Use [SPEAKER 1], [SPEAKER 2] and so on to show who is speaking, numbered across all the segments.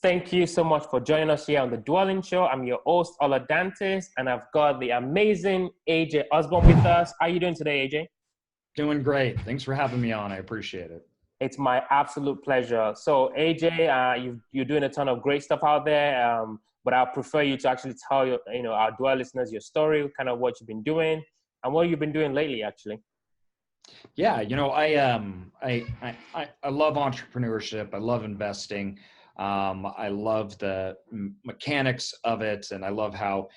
[SPEAKER 1] Thank you so much for joining us here on the Dwellynn Show. I'm your host, Ola Dantes, and I've got the amazing AJ Osborne with us. How are you doing today, AJ?
[SPEAKER 2] Doing great. Thanks for having me on. I appreciate it.
[SPEAKER 1] It's my absolute pleasure. So, AJ, you're doing a ton of great stuff out there, but I'll prefer you to actually tell our Dwell listeners your story, kind of what you've been doing and what you've been doing lately, actually.
[SPEAKER 2] Yeah, I love entrepreneurship. I love investing. I love the mechanics of it, and I love how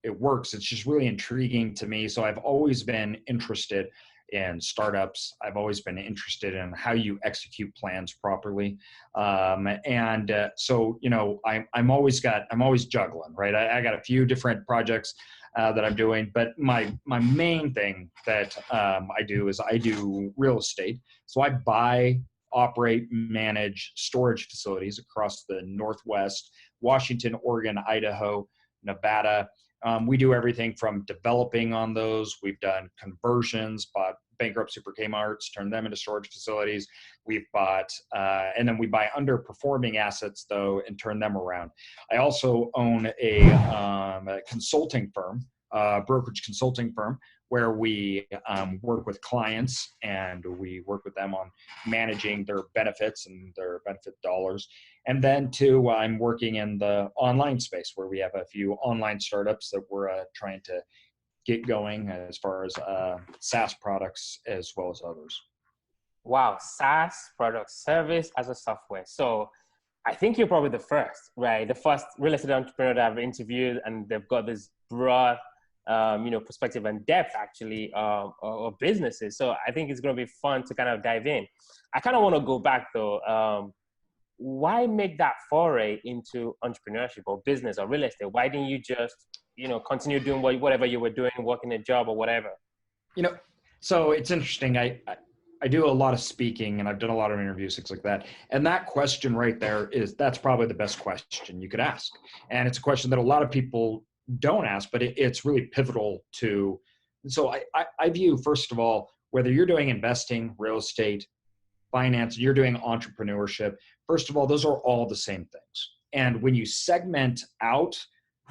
[SPEAKER 2] it works. It's just really intriguing to me. So I've always been interested in startups. I've always been interested in how you execute plans properly. I'm always juggling, right? I got a few different projects that I'm doing, but my main thing that I do is I do real estate. So I buy, operate, manage storage facilities across the Northwest, Washington, Oregon, Idaho, Nevada. We do everything from developing on those. We've done conversions, bought bankrupt super Kmarts, turned them into storage facilities. We've bought, and then we buy underperforming assets though and turn them around. I also own a consulting firm, brokerage consulting firm, where we work with clients and we work with them on managing their benefits and their benefit dollars. And then too, I'm working in the online space where we have a few online startups that we're trying to get going as far as SaaS products as well as others.
[SPEAKER 1] Wow, SaaS, product, service as a software. So I think you're probably the first, right? The first real estate entrepreneur that I've interviewed, and they've got this broad perspective and depth actually of businesses. So I think it's going to be fun to kind of dive in. I kind of want to go back though. Why make that foray into entrepreneurship or business or real estate? Why didn't you just, continue doing whatever you were doing, working a job or whatever?
[SPEAKER 2] So it's interesting. I do a lot of speaking and I've done a lot of interviews, things like that. And that question right there that's probably the best question you could ask. And it's a question that a lot of people don't ask, but it's really pivotal to. So I view, first of all, whether you're doing investing, real estate, finance, you're doing entrepreneurship, first of all, those are all the same things. And when you segment out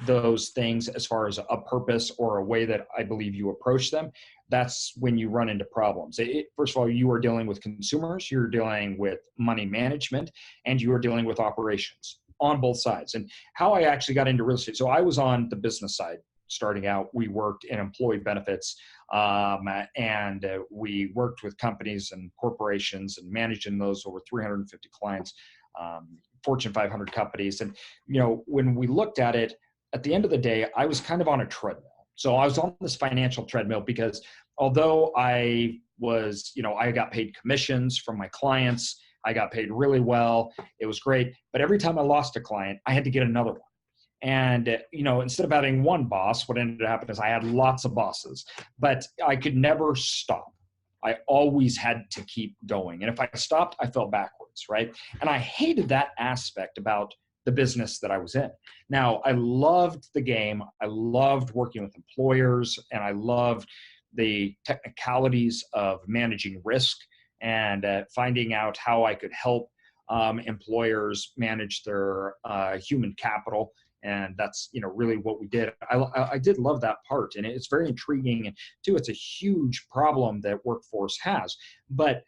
[SPEAKER 2] those things as far as a purpose or a way that I believe you approach them, that's when you run into problems. First of all, you are dealing with consumers, you're dealing with money management, and you are dealing with operations on both sides. And how I actually got into real estate. So I was on the business side starting out. We worked in employee benefits, and we worked with companies and corporations and managing those over 350 clients, Fortune 500 companies. And, when we looked at it, at the end of the day, I was kind of on a treadmill. So I was on this financial treadmill because although I was, I got paid commissions from my clients, I got paid really well. It was great. But every time I lost a client, I had to get another one. And, instead of having one boss, what ended up happening is I had lots of bosses, but I could never stop. I always had to keep going. And if I stopped, I fell backwards, right? And I hated that aspect about the business that I was in. Now, I loved the game. I loved working with employers, and I loved the technicalities of managing risk and finding out how I could help employers manage their human capital. And that's, really what we did. I did love that part. And it's very intriguing. And too, it's a huge problem that workforce has. But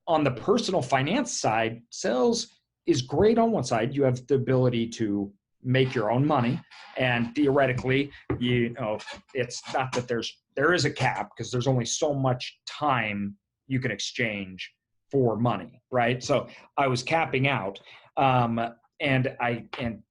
[SPEAKER 2] on the personal finance side, sales is great on one side. You have the ability to make your own money. And theoretically, it's not that there is a cap because there's only so much time you can exchange for money, right? So I was capping out. And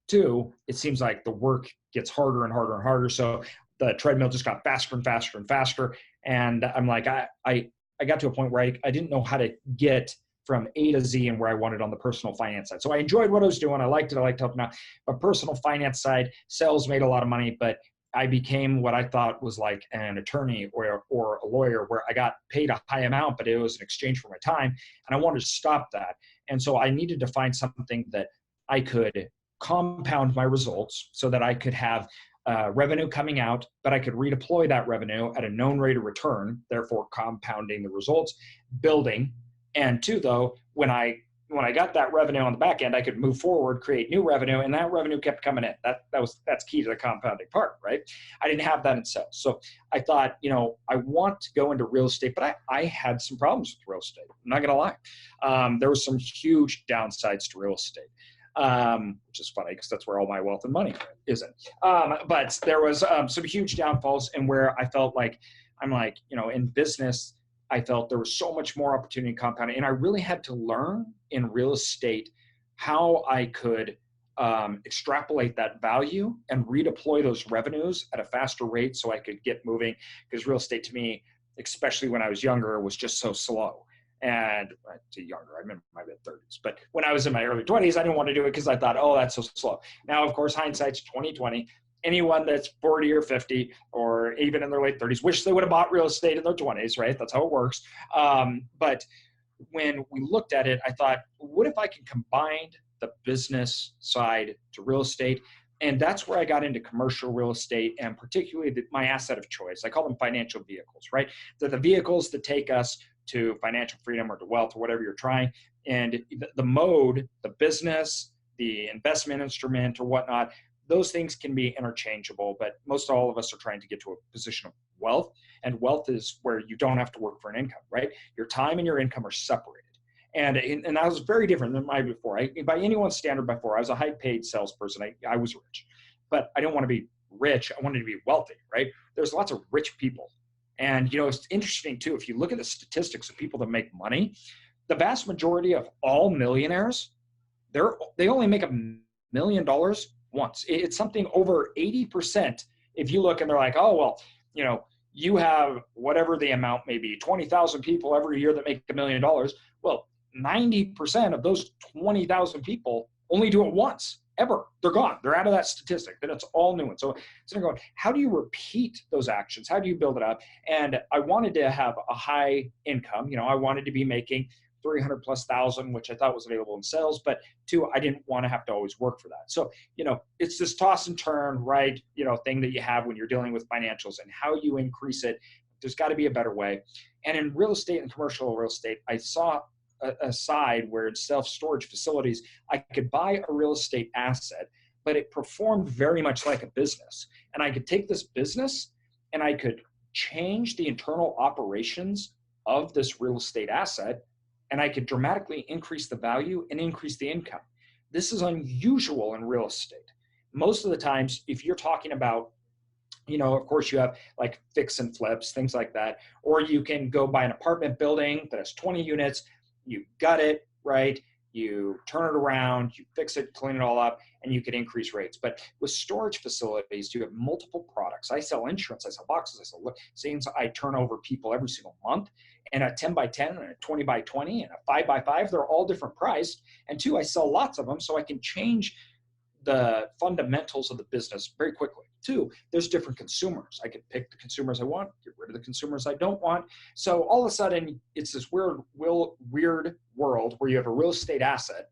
[SPEAKER 2] two, it seems like the work gets harder and harder and harder. So the treadmill just got faster and faster and faster. And I'm like, I got to a point where I didn't know how to get from A to Z and where I wanted on the personal finance side. So I enjoyed what I was doing. I liked it. I liked helping out. But personal finance side, sales made a lot of money, but I became what I thought was like an attorney or a lawyer where I got paid a high amount, but it was in exchange for my time. And I wanted to stop that. And so I needed to find something that I could compound my results so that I could have revenue coming out, but I could redeploy that revenue at a known rate of return, therefore compounding the results, building. And two, though, when I when I got that revenue on the back end, I could move forward, create new revenue, and that revenue kept coming in. That's key to the compounding part, right? I didn't have that in sales. So I thought, I want to go into real estate, but I had some problems with real estate. I'm not going to lie. There were some huge downsides to real estate. Which is funny because that's where all my wealth and money isn't. But there was some huge downfalls, and where I felt like in business, I felt there was so much more opportunity in compounding, and I really had to learn in real estate how I could extrapolate that value and redeploy those revenues at a faster rate so I could get moving, because real estate to me, especially when I was younger, was just so slow. And younger, I'm in my mid-30s. But when I was in my early 20s, I didn't want to do it because I thought, oh, that's so slow. Now, of course, hindsight's 2020. Anyone that's 40 or 50 or even in their late 30s wish they would have bought real estate in their 20s, right? That's how it works. But when we looked at it, I thought, what if I can combine the business side to real estate? And that's where I got into commercial real estate, and particularly my asset of choice. I call them financial vehicles, right? They're the vehicles that take us to financial freedom or to wealth or whatever you're trying. And the mode, the business, the investment instrument or whatnot, those things can be interchangeable, but most all of us are trying to get to a position of wealth. And wealth is where you don't have to work for an income, right? Your time and your income are separated. And that was very different than my before. By anyone's standard before, I was a high-paid salesperson. I was rich, but I didn't want to be rich. I wanted to be wealthy, right? There's lots of rich people. And, it's interesting too, if you look at the statistics of people that make money, the vast majority of all millionaires, they only make $1 million once. It's something over 80%. If you look and they're like, oh, well, you have whatever the amount may be, 20,000 people every year that make $1 million. Well, 90% of those 20,000 people only do it once. Ever. They're gone. They're out of that statistic. Then it's all new. And so they're going, how do you repeat those actions? How do you build it up? And I wanted to have a high income. I wanted to be making 300,000+, which I thought was available in sales. But two, I didn't want to have to always work for that. So, it's this toss and turn, right? Thing that you have when you're dealing with financials and how you increase it. There's got to be a better way. And in real estate and commercial real estate, I saw a side where in self-storage facilities, I could buy a real estate asset, but it performed very much like a business. And I could take this business and I could change the internal operations of this real estate asset, and I could dramatically increase the value and increase the income. This is unusual in real estate. Most of the times, if you're talking about, of course you have like fix and flips, things like that, or you can go buy an apartment building that has 20 units, you gut it, right? You turn it around, you fix it, clean it all up, and you can increase rates. But with storage facilities, you have multiple products. I sell insurance, I sell boxes, I sell things. I turn over people every single month, and a 10 by 10 and a 20 by 20 and a 5 by 5, they're all different priced. And two, I sell lots of them, so I can change the fundamentals of the business very quickly. Two, there's different consumers. I can pick the consumers I want, get rid of the consumers I don't want. So all of a sudden, it's this weird world where you have a real estate asset,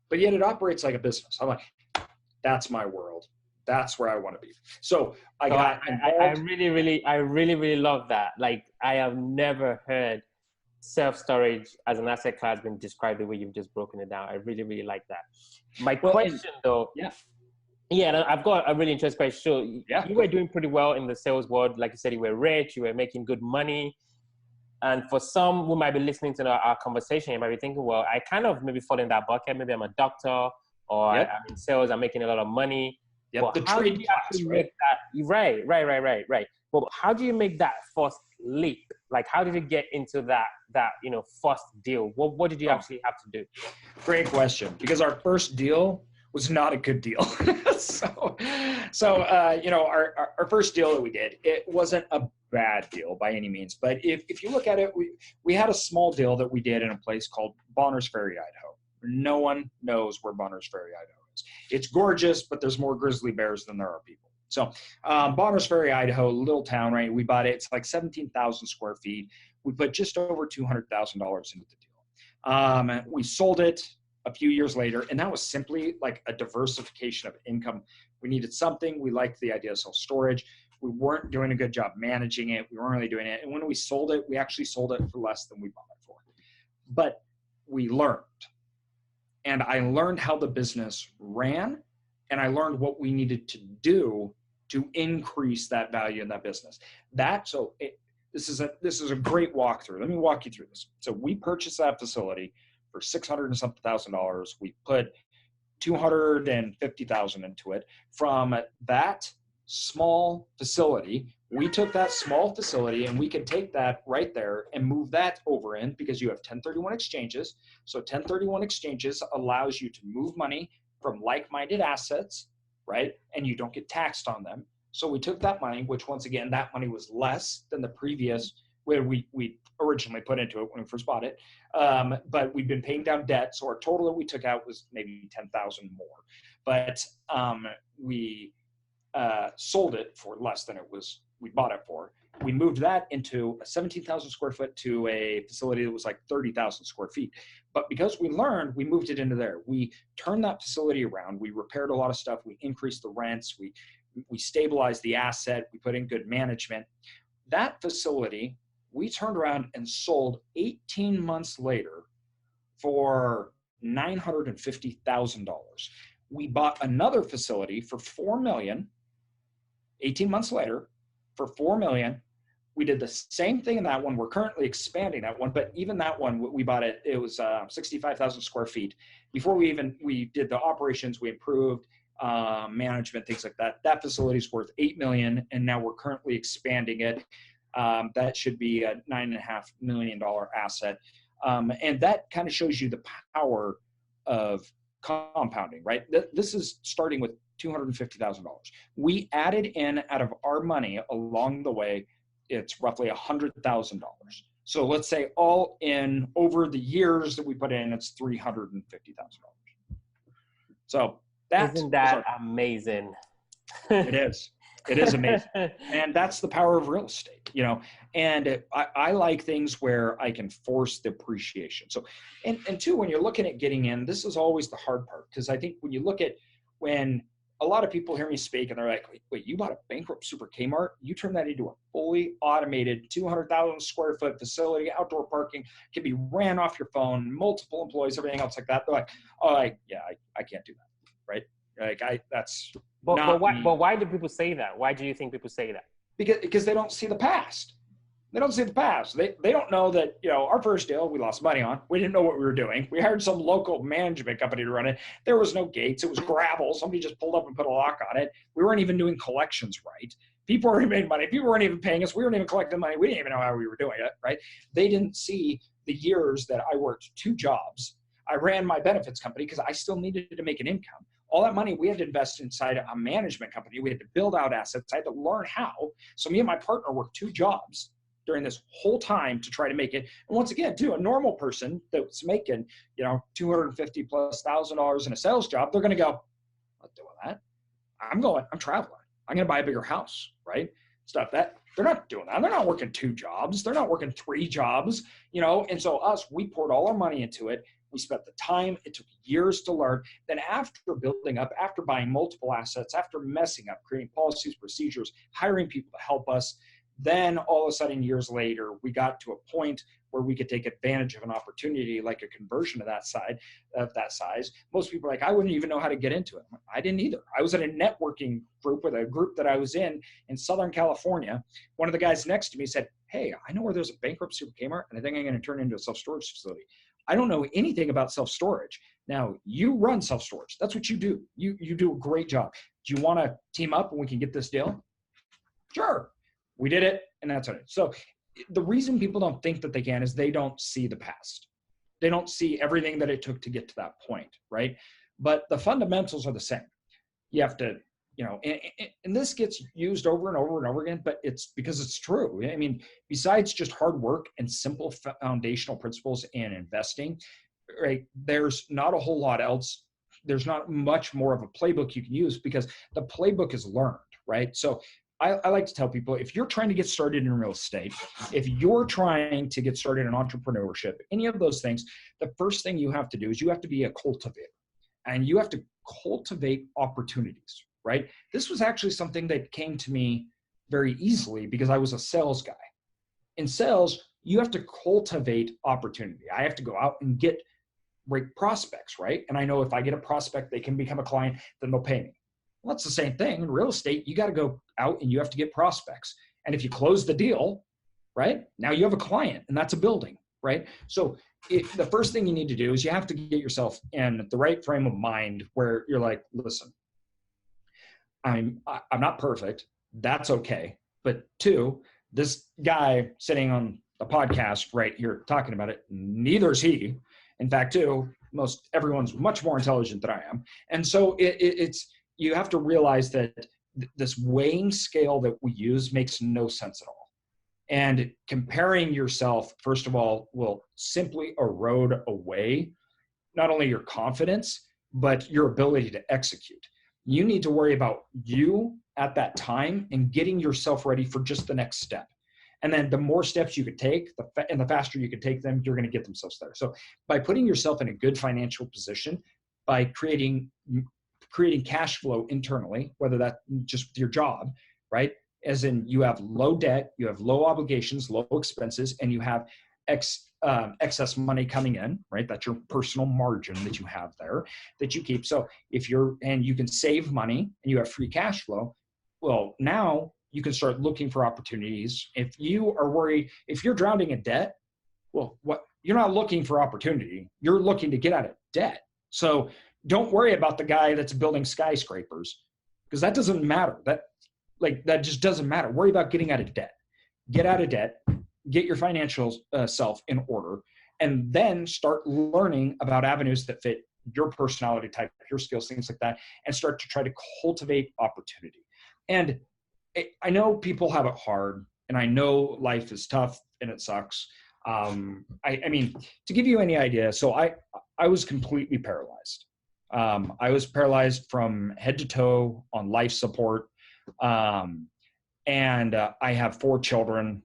[SPEAKER 2] but yet it operates like a business. I'm like, that's my world. That's where I want to be. So I
[SPEAKER 1] really love that. Like, I have never heard self-storage as an asset class been described the way you've just broken it down. I really, really like that. My question though, and I've got a really interesting question. So you were doing pretty well in the sales world. Like you said, you were rich, you were making good money. And for some who might be listening to our conversation, you might be thinking, well, I kind of maybe fall in that bucket. Maybe I'm a doctor, or I'm in sales, I'm making a lot of money. But
[SPEAKER 2] the
[SPEAKER 1] how
[SPEAKER 2] trade
[SPEAKER 1] do you
[SPEAKER 2] class,
[SPEAKER 1] actually
[SPEAKER 2] right?
[SPEAKER 1] make that? Right. But how do you make that first leap? Like, how did you get into that first deal? What did you actually have to do?
[SPEAKER 2] Great question, because our first deal was not a good deal. Our first deal that we did, it wasn't a bad deal by any means. But if you look at it, we had a small deal that we did in a place called Bonners Ferry, Idaho. No one knows where Bonners Ferry, Idaho is. It's gorgeous, but there's more grizzly bears than there are people. So Bonners Ferry, Idaho, little town, right? We bought it. It's like 17,000 square feet. We put just over $200,000 into the deal. We sold it a few years later, and that was simply like a diversification of income. We needed something. We liked the idea of self-storage. We weren't doing a good job managing it. We weren't really doing it. And when we sold it, we actually sold it for less than we bought it for. But we learned. and I learned how the business ran, and I learned what we needed to do to increase that value in that business. This is a great walkthrough. Let me walk you through this. So we purchased that facility for $600 and something thousand. We put $250,000 into it. From that small facility, we took that small facility and we can take that right there and move that over in, because you have 1031 exchanges. So 1031 exchanges allows you to move money from like-minded assets, right? And you don't get taxed on them. So we took that money, which once again, that money was less than the previous where we originally put into it when we first bought it. But we've been paying down debt. So our total that we took out was maybe 10,000 more. But we sold it for less than we bought it for. We moved that into a 17,000 square foot to a facility that was like 30,000 square feet. But because we learned, we moved it into there. We turned that facility around. We repaired a lot of stuff. We increased the rents. We stabilized the asset. We put in good management. That facility, we turned around and sold 18 months later for $950,000. We bought another facility for $4 million, 18 months later for $4 million. We did the same thing in that one. We're currently expanding that one, but even that one, we bought it, it was 65,000 square feet. Before we did the operations, we improved management, things like that. That facility is worth $8 million, and now we're currently expanding it. That should be a $9.5 million asset. And that kind of shows you the power of compounding, right? This is starting with $250,000. We added in out of our money along the way, it's roughly $100,000. So let's say all in over the years that we put in, it's $350,000. So
[SPEAKER 1] isn't that amazing?
[SPEAKER 2] It is. It is amazing. And that's the power of real estate, and I like things where I can force the appreciation. So, and two, when you're looking at getting in, this is always the hard part. Because I think when you look at when a lot of people hear me speak and they're like, wait, you bought a bankrupt Super Kmart? You turn that into a fully automated 200,000 square foot facility, outdoor parking, can be ran off your phone, multiple employees, everything else like that. They're like, oh, I can't do that, right? Like
[SPEAKER 1] But why do people say that? Why do you think people say that?
[SPEAKER 2] Because they don't see the past. They don't see the past. They don't know that, our first deal we lost money on. We didn't know what we were doing. We hired some local management company to run it. There was no gates. It was gravel. Somebody just pulled up and put a lock on it. We weren't even doing collections right. People already made money. People weren't even paying us. We weren't even collecting money. We didn't even know how we were doing it, right? They didn't see the years that I worked 2 jobs. I ran my benefits company because I still needed to make an income. All that money we had to invest inside a management company. We had to build out assets. I had to learn how. So me and my partner worked 2 jobs during this whole time to try to make it. And once again, too, a normal person that's making, $250,000+ in a sales job, they're going to go, I'm not doing that. I'm traveling. I'm going to buy a bigger house, right? Stuff that they're not doing that. They're not working 2 jobs. They're not working 3 jobs, And so we poured all our money into it. We spent the time. It took years to learn. Then after building up, after buying multiple assets, after messing up, creating policies, procedures, hiring people to help us, then all of a sudden, years later, we got to a point where we could take advantage of an opportunity like a conversion of that size. Most people are like, I wouldn't even know how to get into it. I didn't either. I was in a networking group with a group that I was in Southern California. One of the guys next to me said, hey, I know where there's a bankrupt Super Kmart, and I think I'm going to turn it into a self-storage facility. I don't know anything about self-storage. Now, you run self-storage. That's what you do. You do a great job. Do you want to team up and we can get this deal? Sure. We did it, and that's it. So the reason people don't think that they can is they don't see the past. They don't see everything that it took to get to that point, right? But the fundamentals are the same. You have to, and this gets used over and over and over again, but it's because it's true. I mean, besides just hard work and simple foundational principles in investing, right, there's not a whole lot else. There's not much more of a playbook you can use because the playbook is learned, right? So I like to tell people, if you're trying to get started in real estate, if you're trying to get started in entrepreneurship, any of those things, the first thing you have to do is you have to be a cultivator, and you have to cultivate opportunities, right? This was actually something that came to me very easily because I was a sales guy. In sales, you have to cultivate opportunity. I have to go out and get rate prospects, right? And I know if I get a prospect, they can become a client, then they'll pay me. Well, that's the same thing. In real estate, you got to go out and you have to get prospects. And if you close the deal, right, now you have a client, and that's a building, right? So the first thing you need to do is you have to get yourself in the right frame of mind where you're like, listen, I'm not perfect. That's okay. But two, this guy sitting on a podcast right here talking about it, neither is he. In fact, too, most everyone's much more intelligent than I am. And so it's you have to realize that this weighing scale that we use makes no sense at all. And comparing yourself, first of all, will simply erode away not only your confidence, but your ability to execute. You need to worry about you at that time and getting yourself ready for just the next step. And then the more steps you could take, and the faster you could take them, you're going to get themselves there. So by putting yourself in a good financial position, by creating cash flow internally, whether that's just with your job, right? As in you have low debt, you have low obligations, low expenses, and you have excess money coming in, right? That's your personal margin that you have there that you keep. So and you can save money and you have free cash flow. Well, now you can start looking for opportunities. If you are worried, if you're drowning in debt, well, you're not looking for opportunity. You're looking to get out of debt. So don't worry about the guy that's building skyscrapers, because that doesn't matter. That just doesn't matter. Worry about getting out of debt. Get out of debt, get your financial self in order, and then start learning about avenues that fit your personality type, your skills, things like that, and start to try to cultivate opportunity. And I know people have it hard, and I know life is tough and it sucks. I mean, to give you any idea, so I was completely paralyzed. I was paralyzed from head to toe on life support. And I have 4 children,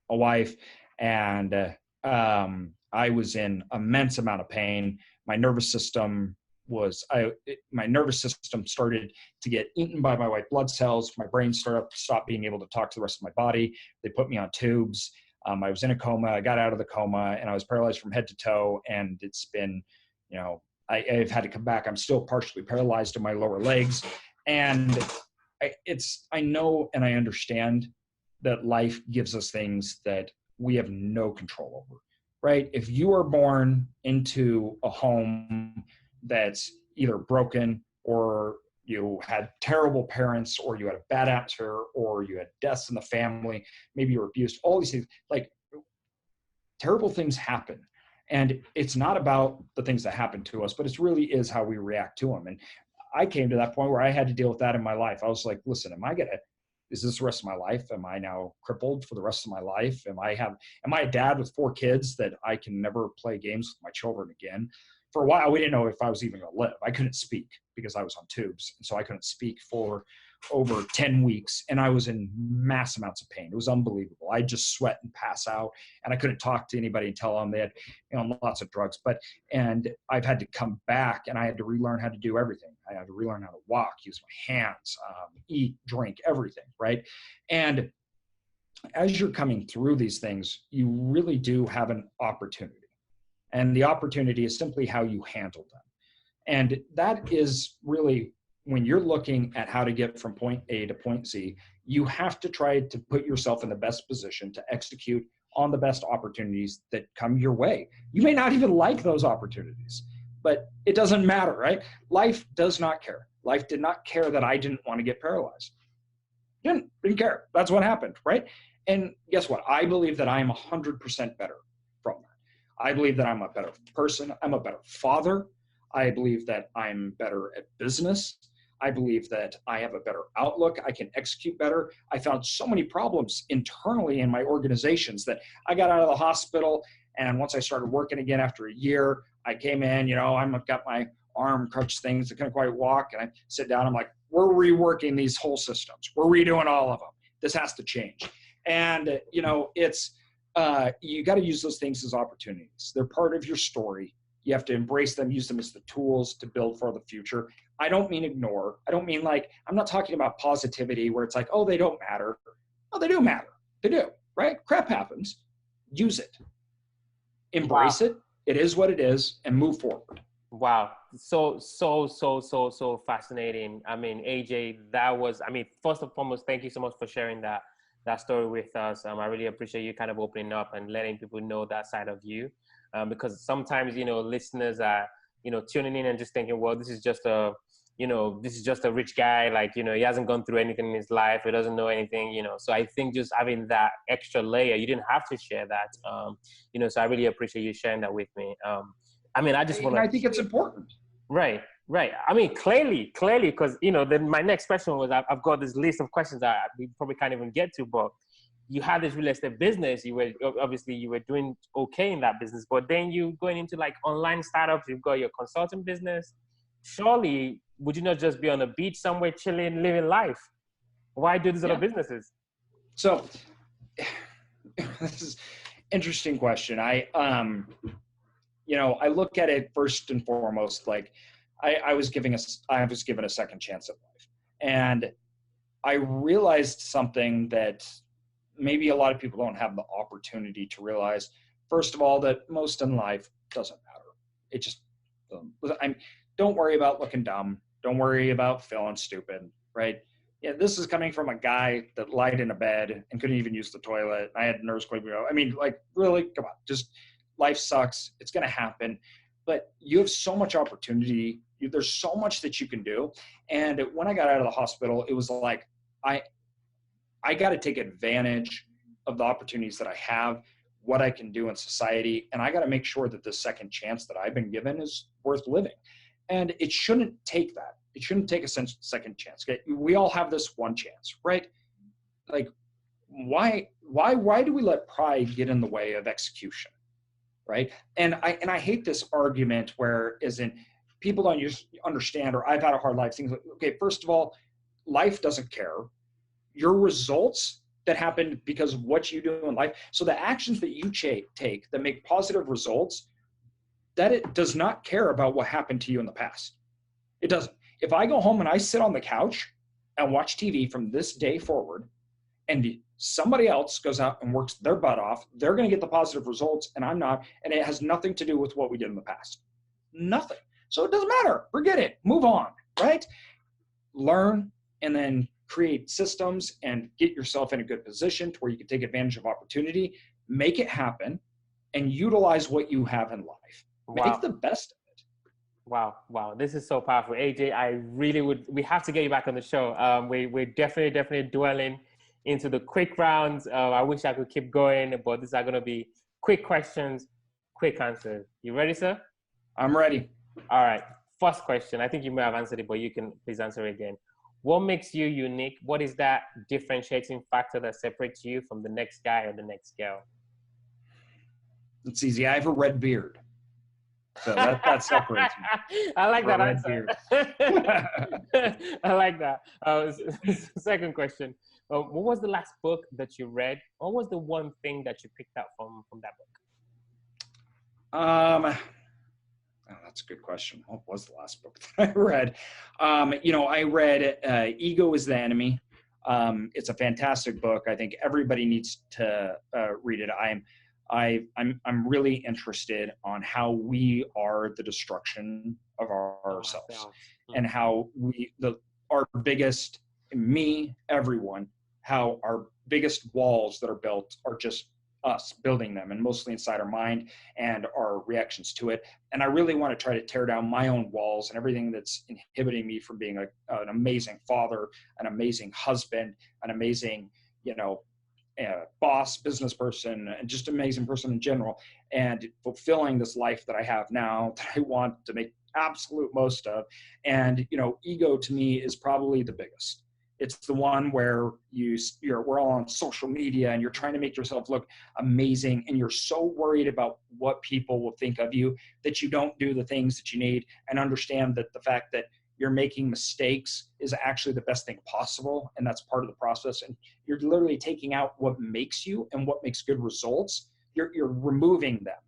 [SPEAKER 2] a wife, and I was in immense amount of pain. My nervous system started to get eaten by my white blood cells. My brain stopped being able to talk to the rest of my body. They put me on tubes. I was in a coma. I got out of the coma, and I was paralyzed from head to toe. And it's been, I've had to come back. I'm still partially paralyzed in my lower legs. And I know and I understand that life gives us things that we have no control over, right? If you are born into a home that's either broken, or you had terrible parents, or you had a bad atmosphere, or you had deaths in the family, maybe you were abused, all these things, like terrible things happen. And it's not about the things that happen to us, but it really is how we react to them. And I came to that point where I had to deal with that in my life. I was like, listen, is this the rest of my life? Am I now crippled for the rest of my life? Am I a dad with 4 kids that I can never play games with my children again? For a while, we didn't know if I was even going to live. I couldn't speak because I was on tubes. And so I couldn't speak for over 10 weeks. And I was in mass amounts of pain. It was unbelievable. I'd just sweat and pass out. And I couldn't talk to anybody and tell them they had lots of drugs. And I've had to come back, and I had to relearn how to do everything. I had to relearn how to walk, use my hands, eat, drink, everything, right? And as you're coming through these things, you really do have an opportunity. And the opportunity is simply how you handle them. And that is really, when you're looking at how to get from point A to point Z, you have to try to put yourself in the best position to execute on the best opportunities that come your way. You may not even like those opportunities, but it doesn't matter, right? Life does not care. Life did not care that I didn't want to get paralyzed. Didn't care. That's what happened, right? And guess what? I believe that I am 100% better from that. I believe that I'm a better person. I'm a better father. I believe that I'm better at business. I believe that I have a better outlook. I can execute better. I found so many problems internally in my organizations that I got out of the hospital. And once I started working again after a year, I came in, I've got my arm crutch things. I couldn't quite walk. And I sit down. I'm like, we're reworking these whole systems. We're redoing all of them. This has to change. And, it's, you got to use those things as opportunities. They're part of your story. You have to embrace them, use them as the tools to build for the future. I don't mean ignore. I don't mean I'm not talking about positivity where it's like, oh, they don't matter. Oh, they do matter. They do, right? Crap happens. Use it. Embrace it it is what it is, and move forward.
[SPEAKER 1] Wow. So fascinating. I mean, AJ, first and foremost, thank you so much for sharing that story with us. I really appreciate you kind of opening up and letting people know that side of you. Because sometimes, listeners are, tuning in and just thinking, well, this is just a rich guy. Like, he hasn't gone through anything in his life. He doesn't know anything, So I think just having that extra layer, you didn't have to share that. So I really appreciate you sharing that with me. I just want to.
[SPEAKER 2] I think it's important.
[SPEAKER 1] Right. I mean, clearly, because then my next question was, I've got this list of questions that we probably can't even get to. But you had this real estate business. You were doing okay in that business, but then you going into like online startups. You've got your consulting business. Surely, would you not just be on a beach somewhere chilling, living life? Why do these other businesses?
[SPEAKER 2] So, this is interesting question. I look at it first and foremost, like I was given a second chance at life. And I realized something that maybe a lot of people don't have the opportunity to realize. First of all, that most in life doesn't matter. It just, don't worry about looking dumb. Don't worry about feeling stupid, right? Yeah, this is coming from a guy that lied in a bed and couldn't even use the toilet. I had an earthquake. I mean, like, really, come on, just life sucks. It's going to happen. But you have so much opportunity. There's so much that you can do. And when I got out of the hospital, it was like, I got to take advantage of the opportunities that I have, what I can do in society. And I got to make sure that this second chance that I've been given is worth living. And it shouldn't take that. It shouldn't take a second chance. Okay? We all have this one chance, right? Like, why do we let pride get in the way of execution, right? And I hate this argument where, as in, people don't understand, or I've had a hard life. Things like, okay, first of all, life doesn't care. Your results that happen because of what you do in life. So the actions that you take that make positive results, that it does not care about what happened to you in the past. It doesn't. If I go home and I sit on the couch and watch TV from this day forward, and somebody else goes out and works their butt off, they're going to get the positive results and I'm not. And it has nothing to do with what we did in the past. Nothing. So it doesn't matter. Forget it. Move on, right? Learn and then create systems and get yourself in a good position to where you can take advantage of opportunity, make it happen, and utilize what you have in life. Make the best of it.
[SPEAKER 1] Wow. This is so powerful. AJ, we have to get you back on the show. We're definitely dwelling into the quick rounds. I wish I could keep going, but these are going to be quick questions, quick answers. You ready, sir?
[SPEAKER 2] I'm ready.
[SPEAKER 1] All right. First question. I think you may have answered it, but you can please answer it again. What makes you unique? What is that differentiating factor that separates you from the next guy or the next girl?
[SPEAKER 2] It's easy. I have a red beard. So that separates me.
[SPEAKER 1] I like that answer. I like that. Second question. What was the last book that you read? What was the one thing that you picked up from that book?
[SPEAKER 2] That's a good question. What was the last book that I read? I read Ego is the Enemy. It's a fantastic book. I think everybody needs to read it. I'm really interested on how we are the destruction of ourselves, and how our biggest, everyone, how our biggest walls that are built are just us building them, and mostly inside our mind and our reactions to it. And I really want to try to tear down my own walls and everything that's inhibiting me from being an amazing father, an amazing husband, an amazing, boss, business person, and just amazing person in general, and fulfilling this life that I have now that I want to make absolute most of. And, ego to me is probably the biggest. It's the one where we're all on social media and you're trying to make yourself look amazing, and you're so worried about what people will think of you that you don't do the things that you need, and understand that the fact that you're making mistakes is actually the best thing possible, and that's part of the process. And you're literally taking out what makes you and what makes good results. You're removing them,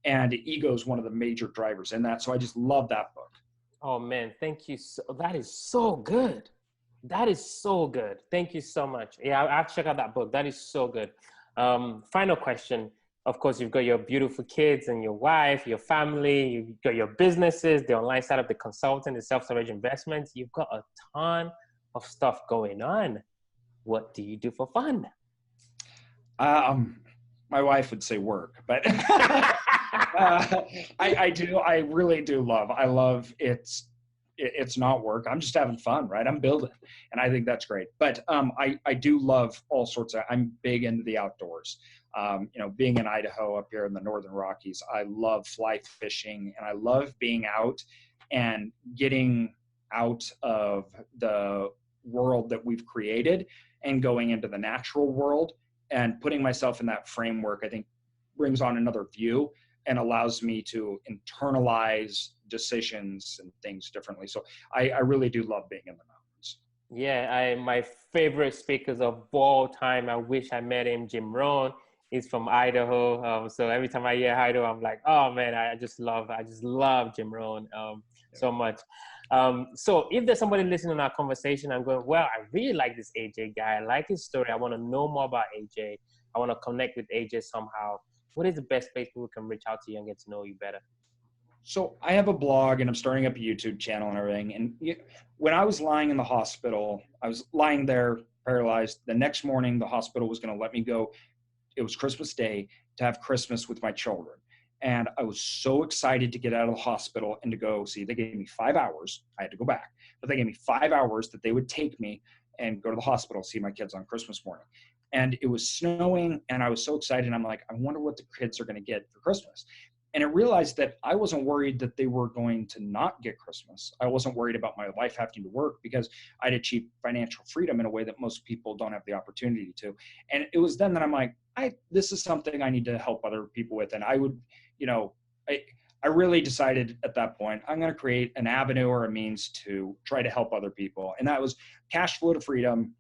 [SPEAKER 2] and ego is one of the major drivers in that. So I just love that book.
[SPEAKER 1] Oh man, thank you. That is so good. That is so good. Thank you so much. Yeah, I'll check out that book. That is so good. Final question. of course, you've got your beautiful kids and your wife, your family, you've got your businesses, the online side of the consulting, the self-storage investments. You've got a ton of stuff going on. What do you do for fun?
[SPEAKER 2] My wife would say work, but I really do love. I love it's not work. I'm just having fun, right? I'm building, and I think that's great. But I do love all sorts of. I'm big into the outdoors. Being in Idaho up here in the Northern Rockies, I love fly fishing, and I love being out and getting out of the world that we've created and going into the natural world and putting myself in that framework. I think brings on another view and allows me to internalize decisions and things differently. So I really do love being in the mountains.
[SPEAKER 1] Yeah, my favorite speakers of all time, I wish I met him, Jim Rohn. He's from Idaho. So every time I hear Idaho, I'm like, oh man, I just love Jim Rohn so much. So if there's somebody listening to our conversation, I'm going, well, I really like this AJ guy. I like his story. I want to know more about AJ. I want to connect with AJ somehow. What is the best place people can reach out to you and get to know you better?
[SPEAKER 2] So I have a blog and I'm starting up a YouTube channel and everything. And when I was lying in the hospital, I was lying there paralyzed. The next morning, the hospital was going to let me go. It was Christmas Day to have Christmas with my children. And I was so excited to get out of the hospital and to go see. They gave me 5 hours. I had to go back, but they gave me 5 hours that they would take me and go to the hospital, see my kids on Christmas morning. And it was snowing and I was so excited. I'm like, I wonder what the kids are going to get for Christmas. And I realized that I wasn't worried that they were going to not get Christmas. I wasn't worried about my wife having to work because I'd achieved financial freedom in a way that most people don't have the opportunity to. And it was then that I'm like, this is something I need to help other people with. And I would, I really decided at that point, I'm going to create an avenue or a means to try to help other people. And that was Cash Flow to Freedom.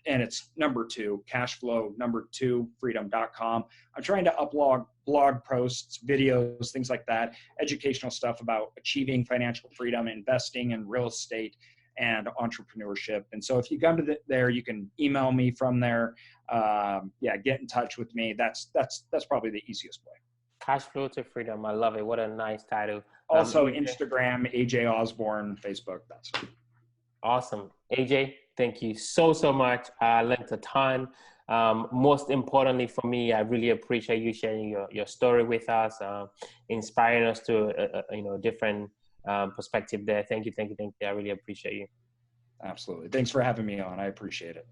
[SPEAKER 2] And it's number 2, cashflow2freedom.com. I'm trying to upload blog posts, videos, things like that, educational stuff about achieving financial freedom, investing in real estate and entrepreneurship. And so if you come to there, you can email me from there. Get in touch with me. That's probably the easiest way.
[SPEAKER 1] Cash Flow to Freedom. I love it. What a nice title.
[SPEAKER 2] Also Instagram, AJ Osborne, Facebook. That's
[SPEAKER 1] awesome. AJ, thank you so much. I learned a ton. Most importantly for me, I really appreciate you sharing your story with us, inspiring us to different perspective there. Thank you. I really appreciate you.
[SPEAKER 2] Absolutely. Thanks for having me on. I appreciate it.